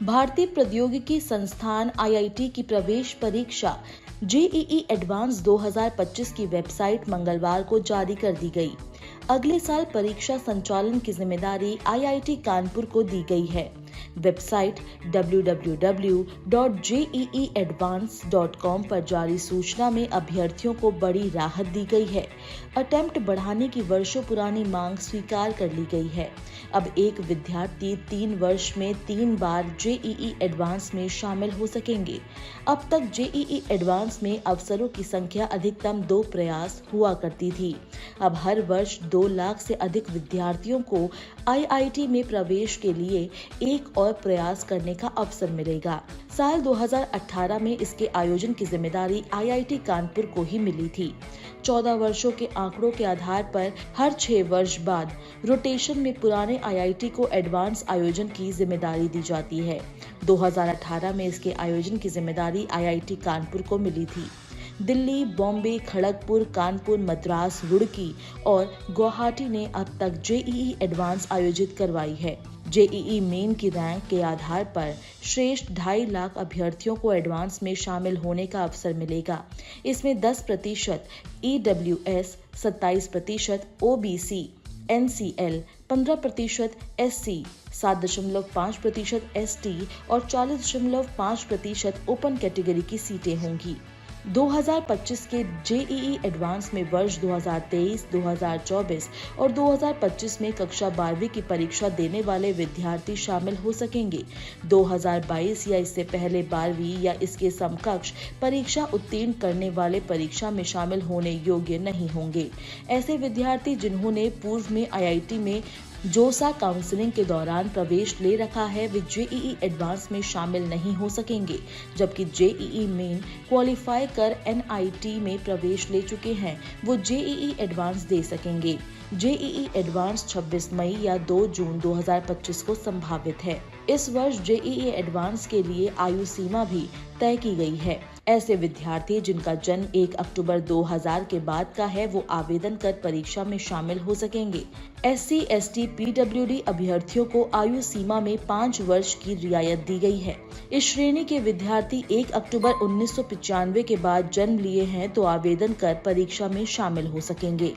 भारतीय प्रौद्योगिकी संस्थान IIT की प्रवेश परीक्षा JEE एडवांस 2025 की वेबसाइट मंगलवार को जारी कर दी गई। अगले साल परीक्षा संचालन की जिम्मेदारी IIT कानपुर को दी गई है। वेबसाइट www.jeeadvance.com पर जारी सूचना में अभ्यर्थियों को बड़ी राहत दी गई है। अटेम्प्ट बढ़ाने की वर्षों पुरानी मांग स्वीकार कर ली गई है। अब एक विद्यार्थी 3 वर्ष में 3 बार JEE एडवांस में शामिल हो सकेंगे। अब तक JEE एडवांस में अवसरों की संख्या अधिकतम 2 प्रयास हुआ करती थी। अब हर वर्ष 2 लाख से अधिक विद्यार्थियों को IIT में प्रवेश के लिए एक और प्रयास करने का अवसर मिलेगा। साल 2018 में इसके आयोजन की जिम्मेदारी IIT कानपुर को ही मिली थी। 14 वर्षों के आंकड़ों के आधार पर हर 6 वर्ष बाद रोटेशन में पुराने IIT को एडवांस आयोजन की जिम्मेदारी दी जाती है। 2018 में इसके आयोजन की जिम्मेदारी IIT कानपुर को मिली थी। दिल्ली, बॉम्बे, खड़गपुर, कानपुर, मद्रास, रुड़की और गुवाहाटी ने अब तक JEE एडवांस आयोजित करवाई है। JEE मेन की रैंक के आधार पर श्रेष्ठ 2.5 लाख अभ्यर्थियों को एडवांस में शामिल होने का अवसर मिलेगा। इसमें 10% EWS, 27% OBC, NCL, 15% SC, 7.5% ST और 40.5% ओपन कैटेगरी की सीटें होंगी। 2025 के JEE एडवांस में वर्ष 2023, 2024 और 2025 में कक्षा 12वीं की परीक्षा देने वाले विद्यार्थी शामिल हो सकेंगे। 2022 या इससे पहले 12वीं या इसके समकक्ष परीक्षा उत्तीर्ण करने वाले परीक्षा में शामिल होने योग्य नहीं होंगे। ऐसे विद्यार्थी जिन्होंने पूर्व में IIT में जोसा काउंसलिंग के दौरान प्रवेश ले रखा है, वे JEE एडवांस में शामिल नहीं हो सकेंगे, जबकि JEE मेन क्वालिफाई कर NIT में प्रवेश ले चुके हैं, वो JEE एडवांस दे सकेंगे। JEE एडवांस 26 मई या 2 जून 2025 को संभावित है। इस वर्ष JEE एडवांस के लिए आयु सीमा भी तय की गई है। ऐसे विद्यार्थी जिनका जन्म 1 अक्टूबर 2000 के बाद का है, वो आवेदन कर परीक्षा में शामिल हो सकेंगे। SC, ST, PWD अभ्यर्थियों को आयु सीमा में 5 वर्ष की रियायत दी गई है। इस श्रेणी के विद्यार्थी 1 अक्टूबर 1995 के बाद जन्म लिए हैं तो आवेदन कर परीक्षा में शामिल हो सकेंगे।